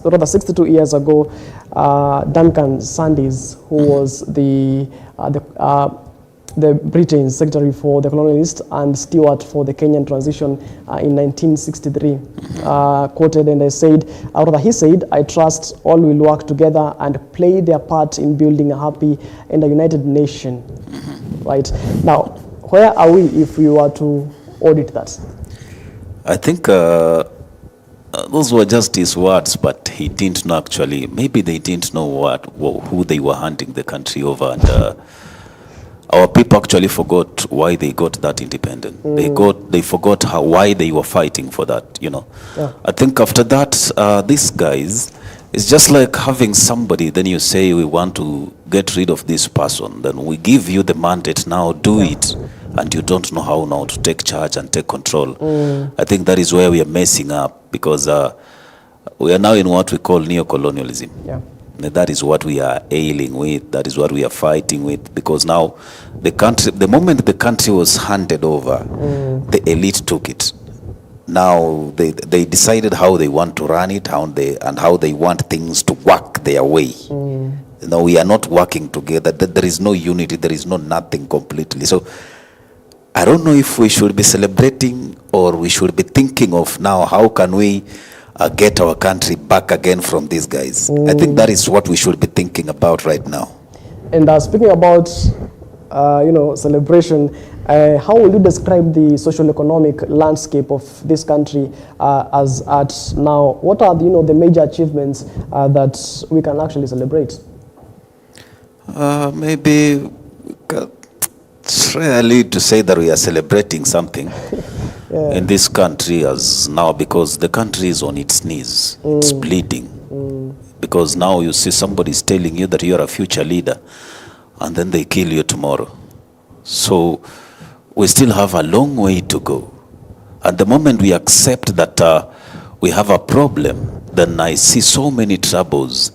rather 62 years ago, Duncan Sandys, who was the Britain's secretary for the colonialist and steward for the Kenyan transition in 1963, quoted and he said, "I trust all will work together and play their part in building a happy and a united nation." Right. Now, where are we if we were to audit that? I think those were just his words, but he didn't know actually. Maybe they didn't know who they were handing the country over, and our people actually forgot why they got that independent. They forgot why they were fighting for that. You know, I think after that, these guys, it's just like having somebody. Then you say we want to get rid of this person. Then we give you the mandate. Now do it. And you don't know how now to take charge and take control. I think that is where we are messing up, because we are now in what we call neo-colonialism. Yeah. That is what we are ailing with. That is what we are fighting with, because now the moment the country was handed over, the elite took it. Now they decided how they want to run it, and how they want things to work their way. No, we are not working together. There is no unity. There is no nothing completely. So I don't know if we should be celebrating or we should be thinking of now how can we get our country back again from these guys. I think that is what we should be thinking about right now. And speaking about celebration, how will you describe the social economic landscape of this country as at now? What are the major achievements that we can actually celebrate? Maybe it's really to say that we are celebrating something in this country as now, because the country is on its knees. It's bleeding. Because now you see somebody is telling you that you are a future leader, and then they kill you tomorrow. So we still have a long way to go. And the moment we accept that we have a problem, then I see so many troubles,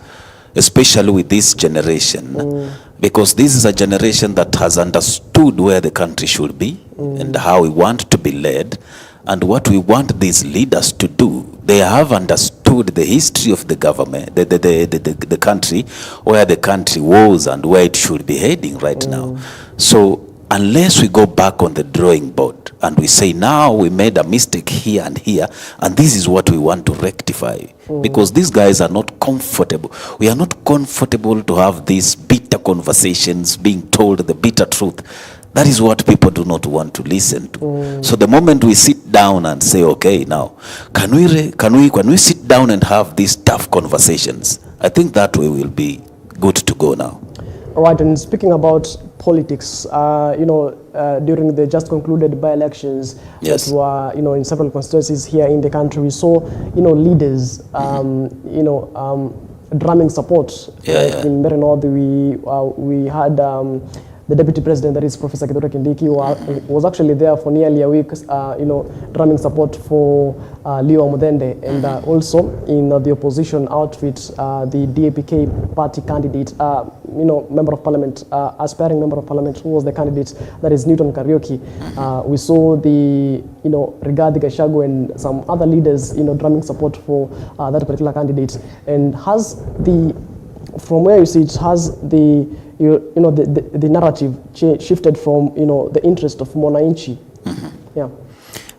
especially with this generation. Because this is a generation that has understood where the country should be and how we want to be led and what we want these leaders to do. They have understood the history of the government, the country, where the country was and where it should be heading right now. So unless we go back on the drawing board and we say, now we made a mistake here, and this is what we want to rectify. Because these guys are not comfortable. We are not comfortable to have these bitter conversations, being told the bitter truth. That is what people do not want to listen to. So the moment we sit down and say, okay, now, can we sit down and have these tough conversations? I think that way will be good to go now. All right, and speaking about politics, during the just concluded by-elections that were, in several constituencies here in the country, we saw, leaders, drumming support. In Mbeere North, we had the deputy president, that is Professor Kithure Kindiki, was actually there for nearly a week, drumming support for Leo Mudende, and also in the opposition outfit, the DAPK party candidate, member of parliament, aspiring member of parliament, who was the candidate, that is Newton Kariuki. We saw the, Rigathi Gachagua and some other leaders, drumming support for that particular candidate. And from where you see it, has the narrative shifted from the interest of Mwananchi?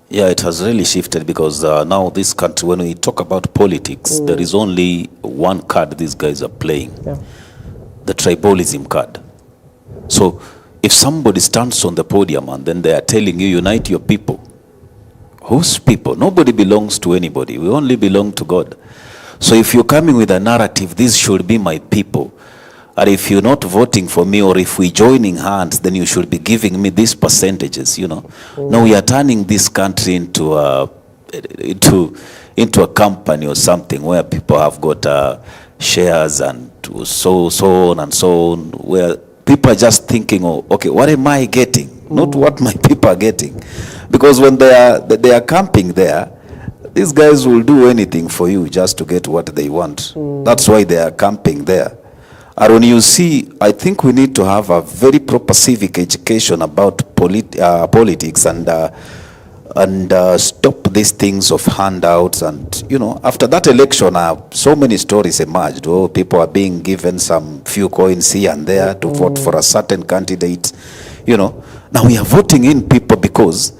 Yeah, it has really shifted, because now this country, when we talk about politics, there is only one card these guys are playing, the tribalism card. So if somebody stands on the podium and then they are telling you, unite your people, whose people? Nobody belongs to anybody. We only belong to God. So if you're coming with a narrative, this should be my people, and if you're not voting for me, or if we're joining hands, then you should be giving me these percentages, Now we are turning this country into a company or something where people have got shares and so on and so on, where people are just thinking, oh, okay, what am I getting? Not what my people are getting. Because when they are camping there, these guys will do anything for you just to get what they want. That's why they are camping there. And when you see, I think we need to have a very proper civic education about politics, and and stop these things of handouts. And after that election, so many stories emerged. Oh, people are being given some few coins here and there to vote for a certain candidate. Now we are voting in people because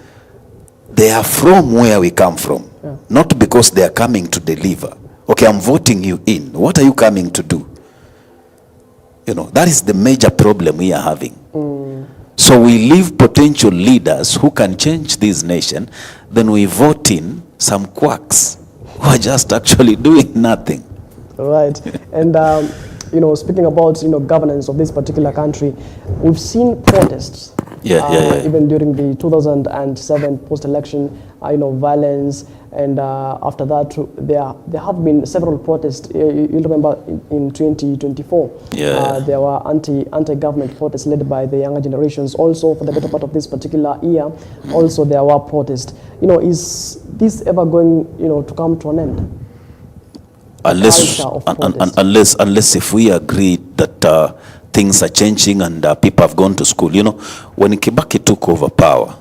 they are from where we come from, not because they are coming to deliver. Okay, I'm voting you in. What are you coming to do? That is the major problem we are having. So we leave potential leaders who can change this nation, then we vote in some quacks who are just actually doing nothing. Right. And speaking about governance of this particular country, we've seen protests. Even during the 2007 post-election, violence, and after that, there have been several protests. You remember in 2024, there were anti-government protests led by the younger generations. Also, for the better part of this particular year, also there were protests. Is this ever going, to come to an end? Unless if we agree that things are changing and people have gone to school. When Kibaki took over power,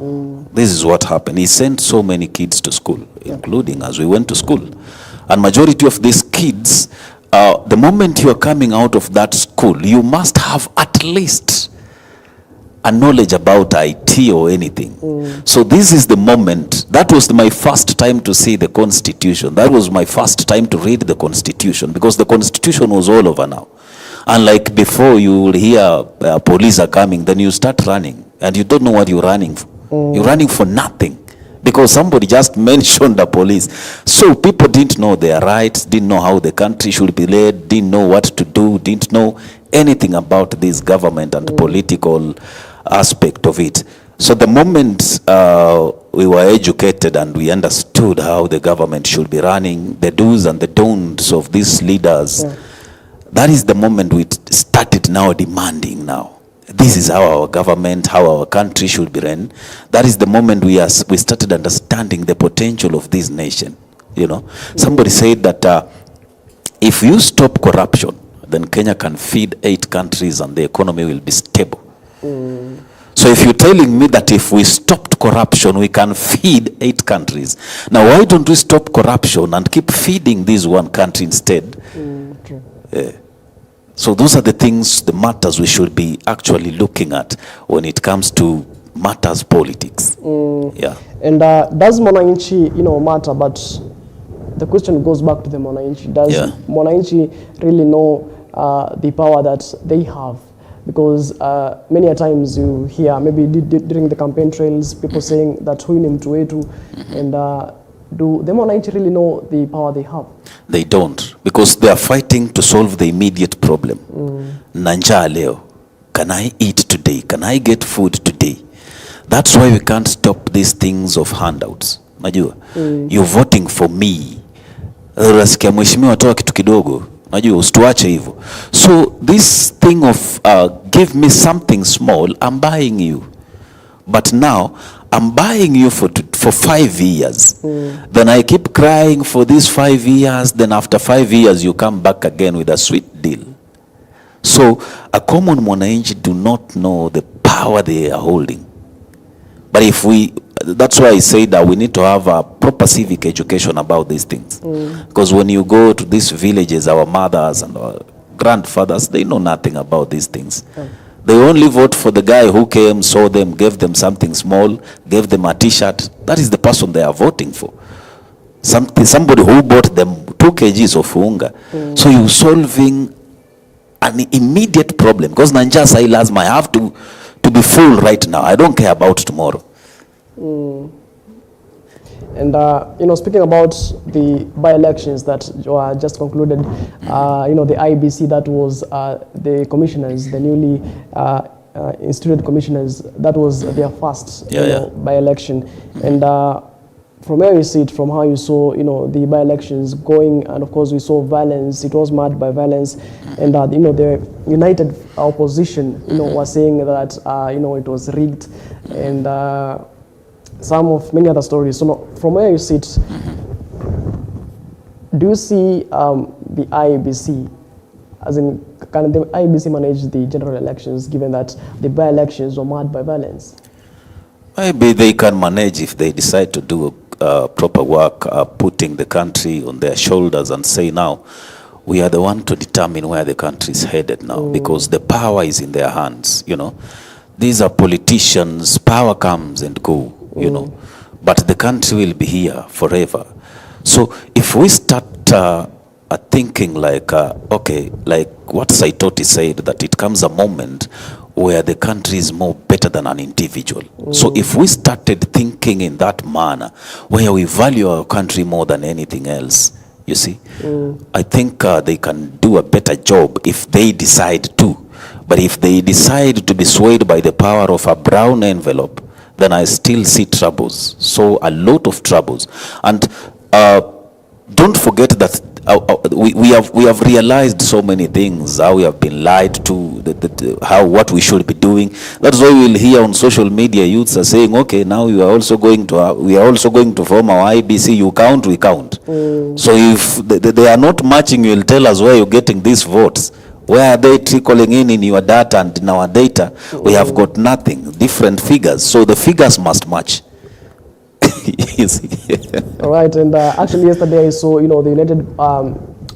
this is what happened. He sent so many kids to school, including as we went to school. And majority of these kids, the moment you are coming out of that school, you must have at least a knowledge about IT or anything. So this is the moment. That was my first time to see the Constitution. That was my first time to read the Constitution, because the Constitution was all over now. Unlike before, you will hear police are coming, then you start running, and you don't know what you're running for. You're running for nothing, because somebody just mentioned the police. So people didn't know their rights, didn't know how the country should be led, didn't know what to do, didn't know anything about this government and political aspect of it. So the moment we were educated and we understood how the government should be running, the do's and the don'ts of these leaders, that is the moment we started now demanding now. This is how our government, how our country should be run. That is the moment we started understanding the potential of this nation. Somebody said that if you stop corruption, then Kenya can feed 8 countries and the economy will be stable. So if you're telling me that if we stopped corruption, we can feed 8 countries. Now, why don't we stop corruption and keep feeding this one country instead? So those are the things, the matters we should be actually looking at when it comes to matters politics. And does Mwananchi, matter? But the question goes back to the Mwananchi. Does Mwananchi really know the power that they have? Because many a times you hear, maybe during the campaign trails, people saying that huyu ni mtu wetu, and do the Mwananchi really know the power they have? They don't, because they are fighting to solve the immediate problem. Njaa leo, can I eat today? Can I get food today? That's why we can't stop these things of handouts. Najua, you're voting for me. Unasikia mheshimiwa toa kitu kidogo. Najua, usituache hivyo. So this thing of give me something small, I'm buying you. But now I'm buying you for 5 years. Then I keep crying for these 5 years. Then after 5 years, you come back again with a sweet deal. So a common Mwananchi do not know the power they are holding. But if that's why I say that we need to have a proper civic education about these things. Because when you go to these villages, our mothers and our grandfathers, they know nothing about these things. They only vote for the guy who came, saw them, gave them something small, gave them a t-shirt. That is the person they are voting for. Somebody who bought them 2 kgs of unga. So you're solving an immediate problem. Because Nanja sai lazima, I have to be full right now. I don't care about tomorrow. And speaking about the by-elections that were just concluded, the IBC, that was the commissioners, the newly instituted commissioners, that was their first by-election. And from where you sit, from how you saw, the by-elections going, and of course we saw violence. It was marked by violence, and the united opposition, was saying that it was rigged, and some of many other stories. So from where you sit, do you see the IBC, as in, can the IBC manage the general elections, given that the by-elections were marked by violence? Maybe they can manage if they decide to do proper work, putting the country on their shoulders and say, now, we are the one to determine where the country is headed now, because the power is in their hands, you know. These are politicians, power comes and go, you know, but the country will be here forever. So if we start thinking like, okay, like what Saitoti said, that it comes a moment where the country is more better than an individual. So if we started thinking in that manner, where we value our country more than anything else, you see, I think they can do a better job if they decide to. But if they decide to be swayed by the power of a brown envelope, then I still see troubles. So a lot of troubles. And don't forget that we have realized so many things, how we have been lied to, how what we should be doing. That's why we'll hear on social media youths are saying, okay, now we are also going to form our IBC. You count, we count. So if they are not matching, you'll tell us where you're getting these votes. Where are they trickling in your data? And in our data, we have got nothing, different figures. So the figures must match. All right, and actually yesterday I saw, the United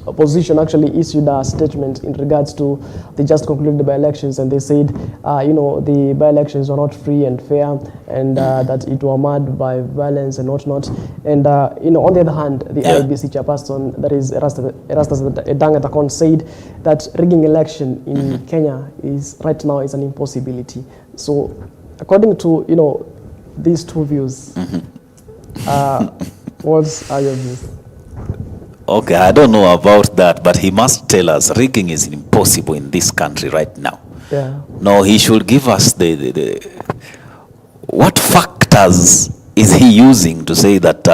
Opposition actually issued a statement in regards to the just concluded by-elections, and they said, the by-elections were not free and fair, and that it were marred by violence and whatnot. And, on the other hand, the IBC chairperson, that is Erastus Edangatakon, said that rigging election in Kenya right now is an impossibility. So, according to, these two views, what are your views? Okay, I don't know about that, but he must tell us rigging is impossible in this country right now. Yeah. No, he should give us what factors is he using to say that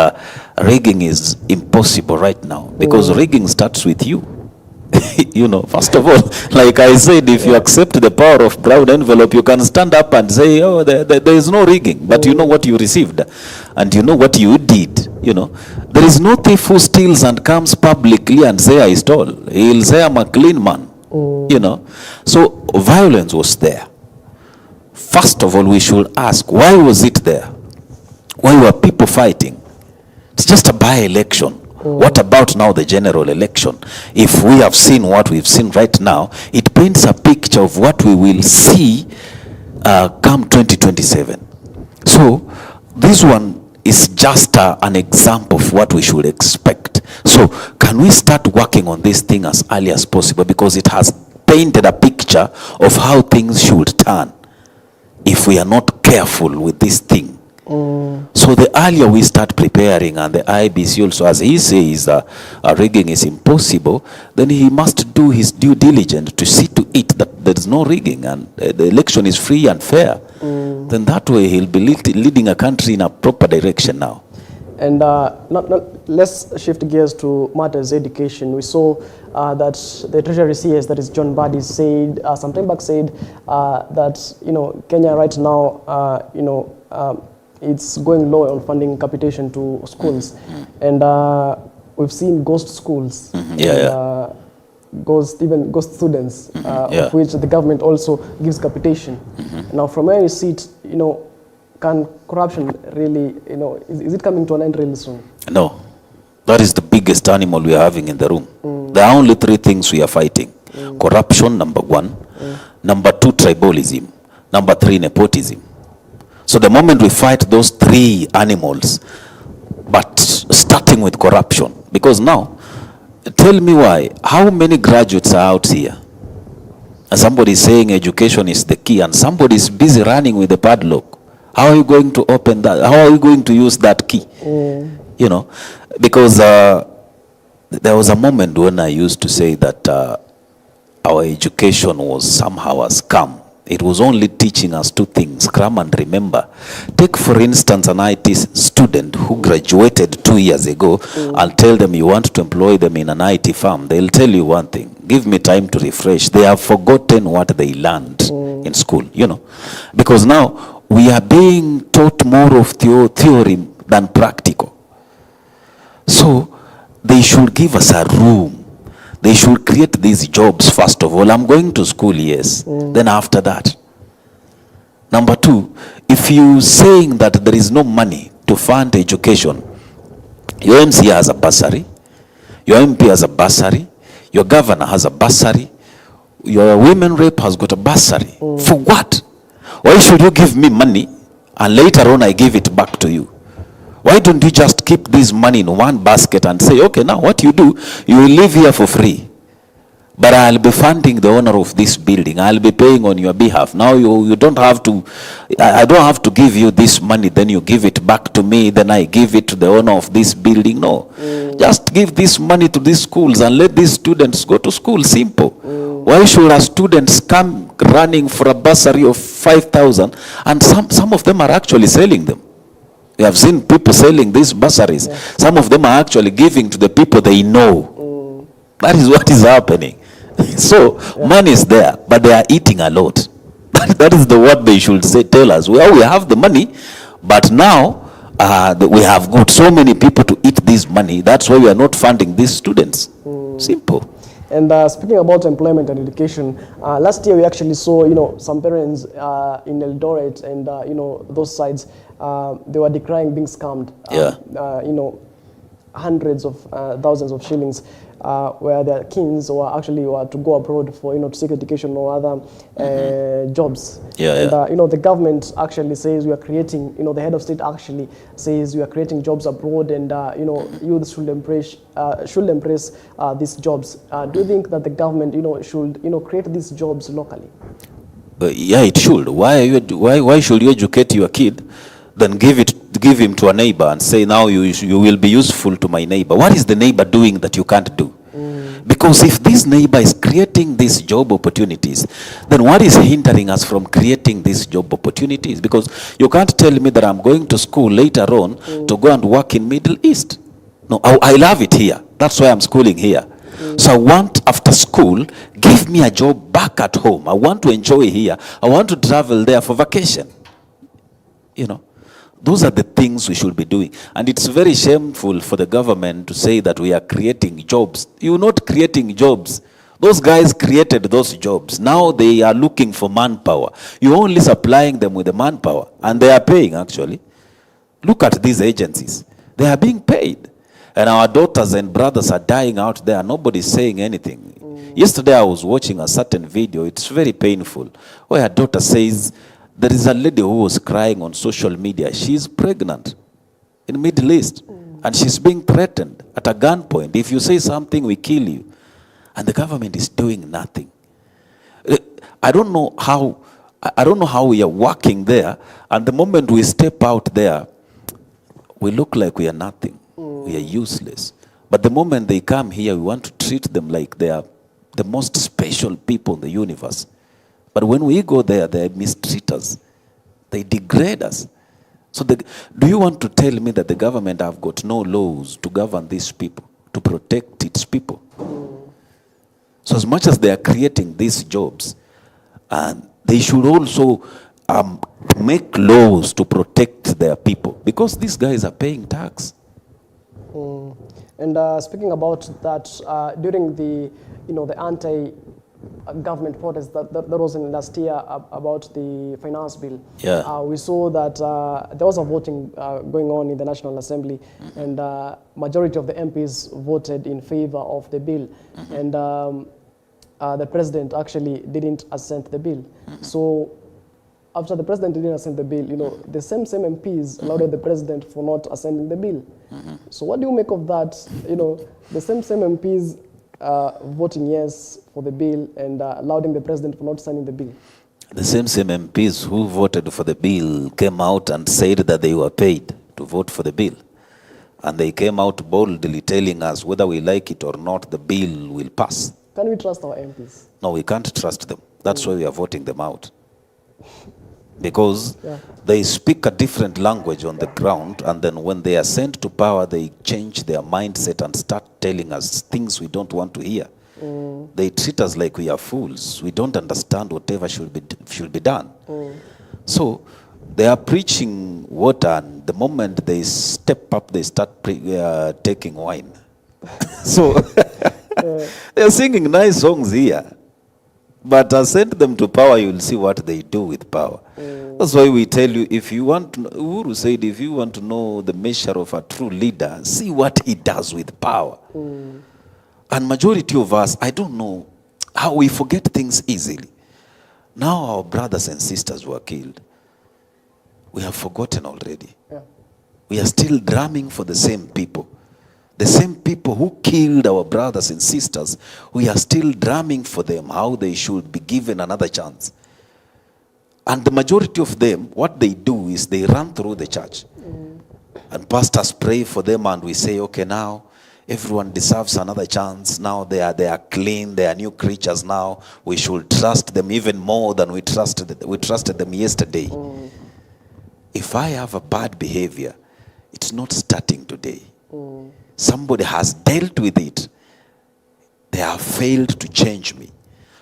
rigging is impossible right now? Because rigging starts with you. First of all, like I said, if you accept the power of brown envelope, you can stand up and say, oh, there is no rigging, but you know what you received, and you know what you did. There is no thief who steals and comes publicly and say, I stole. He'll say, I'm a clean man. So violence was there. First of all, we should ask, why was it there? Why were people fighting? It's just a by-election. What about now the general election? If we have seen what we've seen right now, it paints a picture of what we will see come 2027. So this one is just an example of what we should expect. So can we start working on this thing as early as possible, because it has painted a picture of how things should turn if we are not careful with this thing. So the earlier we start preparing, and the IBC also, as he says, rigging is impossible, then he must do his due diligence to see to it that there is no rigging and the election is free and fair. Then that way he'll be leading a country in a proper direction now. And let's shift gears to matters education. We saw that the Treasury CS, that is John Badi, said some time back that Kenya right now it's going low on funding capitation to schools, and we've seen ghost schools, ghost students, of which the government also gives capitation. Now, from where you sit, can corruption really, is it coming to an end really soon? No, that is the biggest animal we are having in the room. There are only three things we are fighting: corruption, number one; number two, tribalism; number three, nepotism. So the moment we fight those three animals, but starting with corruption, because now, tell me why, how many graduates are out here? And somebody is saying education is the key, and somebody is busy running with the padlock. How are you going to open that? How are you going to use that key? Because there was a moment when I used to say that our education was somehow a scam. It was only teaching us two things: cram and remember. Take, for instance, an IT student who graduated 2 years ago, and tell them you want to employ them in an IT firm. They'll tell you one thing: give me time to refresh. They have forgotten what they learned in school, because now we are being taught more of theory than practical. So they should give us a room. They should create these jobs first of all. I'm going to school, yes. Then after that, Number two, if you saying that there is no money to fund education, your MC has a bursary, your MP has a bursary, your governor has a bursary, your women rep has got a bursary. For what? Why should you give me money and later on I give it back to you? Why don't you just keep this money in one basket and say, okay, now what you do, you will live here for free, but I'll be funding the owner of this building. I'll be paying on your behalf. Now you don't have to, I don't have to give you this money, then you give it back to me, then I give it to the owner of this building. No. Just give this money to these schools and let these students go to school. Simple. Why should our students come running for a bursary of 5,000 and some of them are actually selling them? We have seen people selling these bursaries. Yeah. Some of them are actually giving to the people they know. That is what is happening. So money is there, but they are eating a lot. That is the word they should say. Tell us, well, we have the money, but now we have got so many people to eat this money. That's why we are not funding these students. Simple. And speaking about employment and education, last year we actually saw, some parents in Eldoret and those sides, they were decrying being scammed. Hundreds of thousands of shillings, where their kids were to go abroad for to seek education or other jobs. And the government actually says we are creating. The head of state actually says we are creating jobs abroad, and youth should embrace these jobs. Do you think that the government should create these jobs locally? Yeah, it should. Why should you educate your kid, then give him to a neighbor and say, now you will be useful to my neighbor? What is the neighbor doing that you can't do? Because if this neighbor is creating these job opportunities, then what is hindering us from creating these job opportunities? Because you can't tell me that I'm going to school later on to go and work in Middle East. No, I love it here. That's why I'm schooling here. So I want, after school, give me a job back at home. I want to enjoy here. I want to travel there for vacation. Those are the things we should be doing. And it's very shameful for the government to say that we are creating jobs. You're not creating jobs. Those guys created those jobs. Now they are looking for manpower. You're only supplying them with the manpower. And they are paying, actually. Look at these agencies. They are being paid. And our daughters and brothers are dying out there. Nobody's saying anything. Yesterday I was watching a certain video. It's very painful. Where a daughter says, there is a lady who was crying on social media. She's pregnant in the Middle East. And she's being threatened at a gunpoint. If you say something, we kill you. And the government is doing nothing. I don't know how we are working there. And the moment we step out there, we look like we are nothing. We are useless. But the moment they come here, we want to treat them like they are the most special people in the universe. But when we go there, they mistreat us. They degrade us. So do you want to tell me that the government have got no laws to govern these people, to protect its people? So as much as they are creating these jobs, and they should also make laws to protect their people, because these guys are paying tax. And speaking about that, during the anti-government protest that was in last year about the finance bill, we saw that there was a voting going on in the National Assembly, and majority of the MPs voted in favor of the bill, and the president actually didn't assent the bill. So after the president didn't assent the bill, the same MPs lauded the president for not assenting the bill. So what do you make of that? The same MPs voting yes for the bill and lauding the president for not signing the bill. The same MPs who voted for the bill came out and said that they were paid to vote for the bill. And they came out boldly telling us whether we like it or not, the bill will pass. Can we trust our MPs? No, we can't trust them. That's why we are voting them out. Because they speak a different language on the ground, and then when they are sent to power, they change their mindset and start telling us things we don't want to hear. They treat us like we are fools. We don't understand whatever should be done. So they are preaching water, and the moment they step up, they start taking wine. So they are singing nice songs here. But send them to power, you'll see what they do with power. That's why we tell you, if you want to, Uhuru said, if you want to know the measure of a true leader, see what he does with power. And majority of us, I don't know how we forget things easily. Now our brothers and sisters were killed. We have forgotten already. Yeah. We are still drumming for the same people. The same people who killed our brothers and sisters, we are still drumming for them, how they should be given another chance. And the majority of them, what they do is they run through the church. And pastors pray for them and we say, okay, now everyone deserves another chance. Now they are clean, they are new creatures now. We should trust them even more than we trusted them yesterday. If I have a bad behavior, it's not starting today. Somebody has dealt with it. They have failed to change me.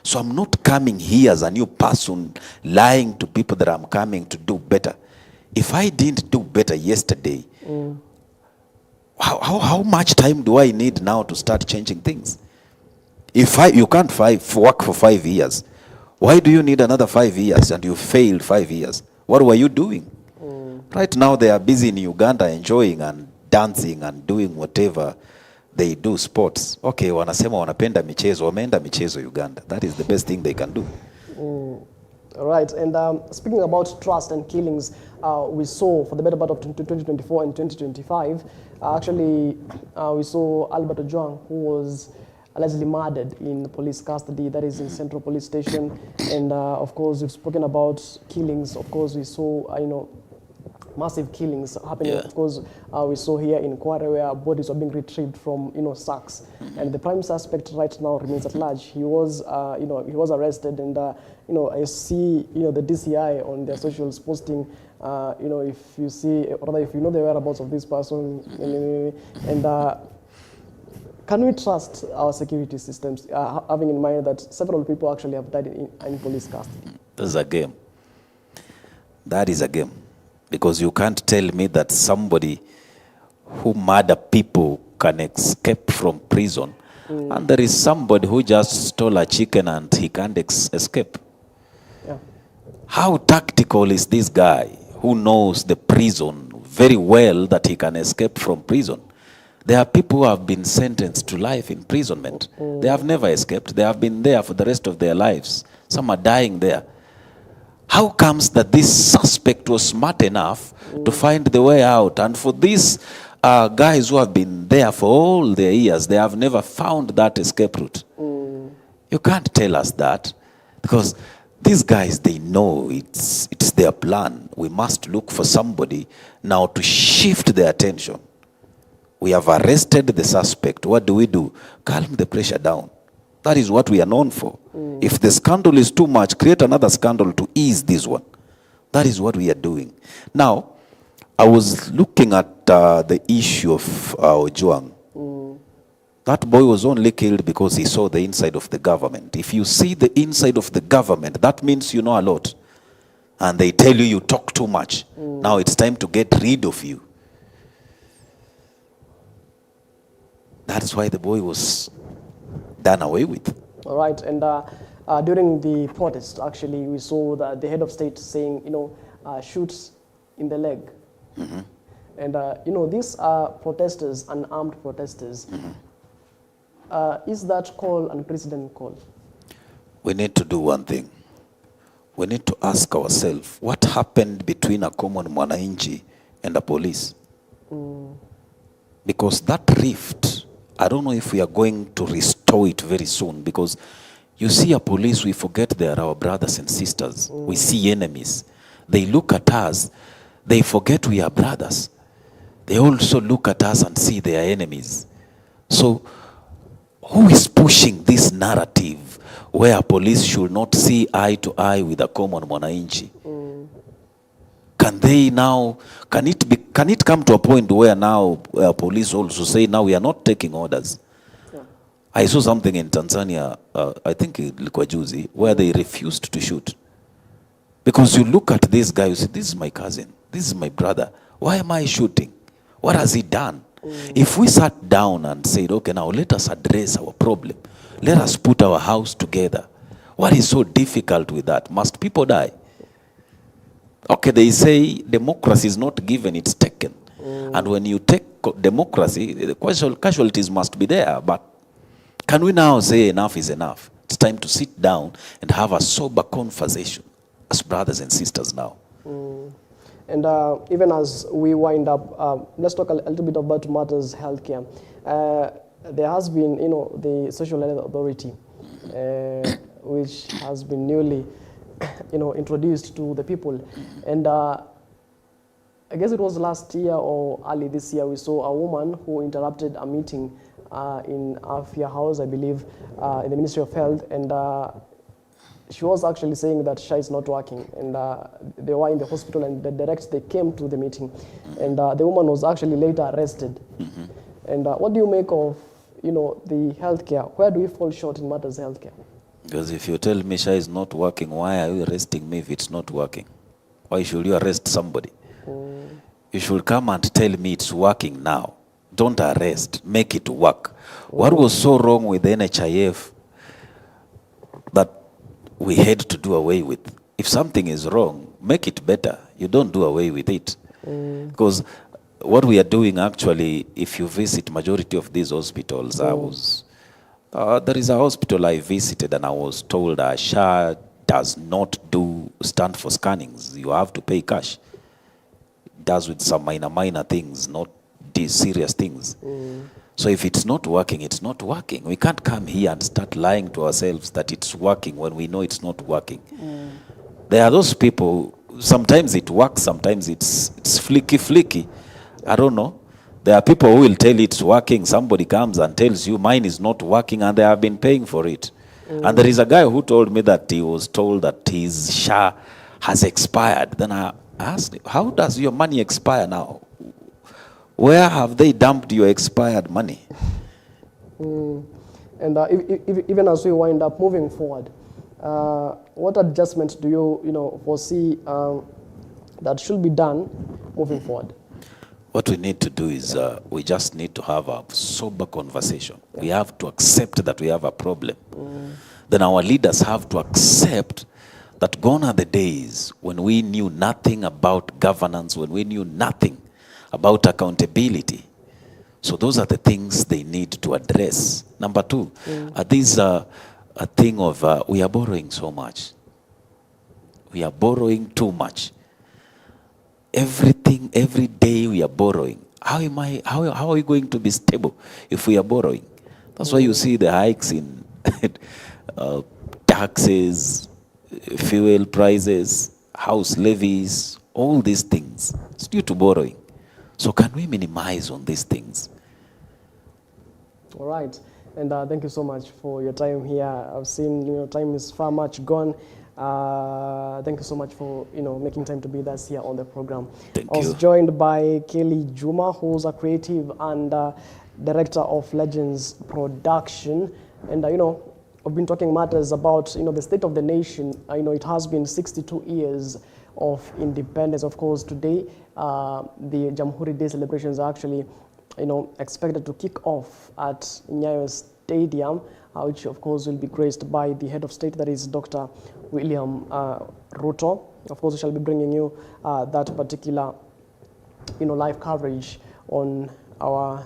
So I'm not coming here as a new person lying to people that I'm coming to do better. If I didn't do better yesterday, how much time do I need now to start changing things? If you can't work for 5 years, why do you need another 5 years and you failed 5 years? What were you doing? Right now they are busy in Uganda enjoying and dancing and doing whatever they do, sports. Okay, wanasema wanapenda michezo, wameenda michezo Uganda. That is the best thing they can do. Right, and speaking about trust and killings, we saw for the better part of 2024 and 2025, we saw Albert Ojwang, who was allegedly murdered in police custody, that is in Central Police Station. And of course, we've spoken about killings. Of course, we saw, massive killings happening. Yeah. Of course, we saw here in Kware where bodies were being retrieved from, sacks. And the prime suspect right now remains at large. He was, he was arrested, and I see, the DCI on their socials posting, if you see, or rather, if you know the whereabouts of this person, and can we trust our security systems, having in mind that several people actually have died in police custody? That's a game. That is a game. Because you can't tell me that somebody who murder people can escape from prison, and there is somebody who just stole a chicken and he can't escape. Yeah. How tactical is this guy who knows the prison very well that he can escape from prison? There are people who have been sentenced to life imprisonment. They have never escaped. They have been there for the rest of their lives. Some are dying there. How comes that this suspect was smart enough to find the way out? And for these guys who have been there for all their years, they have never found that escape route. You can't tell us that, because these guys, they know it's their plan. We must look for somebody now to shift their attention. We have arrested the suspect. What do? Calm the pressure down. That is what we are known for. If the scandal is too much, create another scandal to ease this one. That is what we are doing. Now, I was looking at the issue of Ojwang. That boy was only killed because he saw the inside of the government. If you see the inside of the government, that means you know a lot. And they tell you you talk too much. Now it's time to get rid of you. That's why the boy was done away with. All right, and during the protest, actually, we saw the head of state saying, shoot in the leg. And, these are protesters, unarmed protesters. Is that call an unprecedented call? We need to do one thing. We need to ask ourselves, what happened between a common mwananchi and the police? Because that rift, I don't know if we are going to restore it very soon, because you see a police, we forget they are our brothers and sisters. We see enemies. They look at us, they forget we are brothers. They also look at us and see they are enemies. So who is pushing this narrative where police should not see eye to eye with a common mwananchi? Can they now, can it come to a point where now police also say, now we are not taking orders? Yeah. I saw something in Tanzania, I think ilikuwa juzi, where they refused to shoot. Because you look at this guy, you say, this is my cousin, this is my brother. Why am I shooting? What has he done? If we sat down and said, okay, now let us address our problem. Let us put our house together. What is so difficult with that? Must people die? Okay, they say democracy is not given, it's taken. And when you take democracy, the casualties must be there. But can we now say enough is enough? It's time to sit down and have a sober conversation as brothers and sisters now. And even as we wind up, let's talk a little bit about matters healthcare. There has been, the Social Health Authority, which has been newly, introduced to the people. And I guess it was last year or early this year, we saw a woman who interrupted a meeting in Afia House, I believe, in the Ministry of Health, and she was actually saying that SHA is not working, and they were in the hospital, and they came to the meeting, and the woman was actually later arrested. And what do you make of, the healthcare? Where do we fall short in matters healthcare? Because if you tell me SHA is not working, why are you arresting me if it's not working? Why should you arrest somebody? You should come and tell me it's working now. Don't arrest, make it work. What was so wrong with the NHIF that we had to do away with? If something is wrong, make it better. You don't do away with it. Because what we are doing actually, if you visit majority of these hospitals, there is a hospital I visited and I was told SHA does not stand for scannings. You have to pay cash. It does with some minor things, not these serious things. So if it's not working, it's not working. We can't come here and start lying to ourselves that it's working when we know it's not working. There are those people, sometimes it works, sometimes it's flicky. I don't know. There are people who will tell you it's working. Somebody comes and tells you mine is not working and they have been paying for it. And there is a guy who told me that he was told that his SHA has expired. Then I asked him, how does your money expire now? Where have they dumped your expired money? And even as we wind up moving forward, what adjustments do you foresee that should be done moving forward? What we need to do is we just need to have a sober conversation. We have to accept that we have a problem. Then our leaders have to accept that gone are the days when we knew nothing about governance, when we knew nothing about accountability. So those are the things they need to address. Number two, these are a thing of we are borrowing so much. We are borrowing too much. Everything, every day we are borrowing. How are we going to be stable if we are borrowing? That's why you see the hikes in taxes, fuel prices, house levies, all these things. It's due to borrowing. So can we minimize on these things? All right. And thank you so much for your time here. I've seen, time is far much gone. Thank you so much for, making time to be with us here on the program. Thank I was you. joined by Kelly Juma, who's a creative and director of Legends Production. And, I've been talking matters about, the state of the nation. It has been 62 years of independence. Of course, today, the Jamhuri Day celebrations are actually, expected to kick off at Nyayo Stadium, which of course will be graced by the head of state, that is Dr. William Ruto. Of course, we shall be bringing you that particular, live coverage on our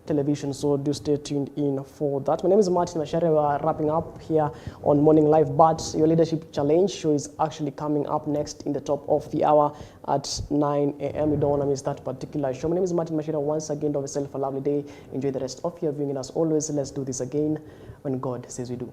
television, so do stay tuned in for that. My name is Martin Mashere. We are wrapping up here on Morning Live, but your Leadership Challenge show is actually coming up next in the top of the hour at 9 a.m. You don't want to miss that particular show. My name is Martin Mashere. Once again, have yourself a lovely day. Enjoy the rest of your viewing, and as always, let's do this again when God says we do.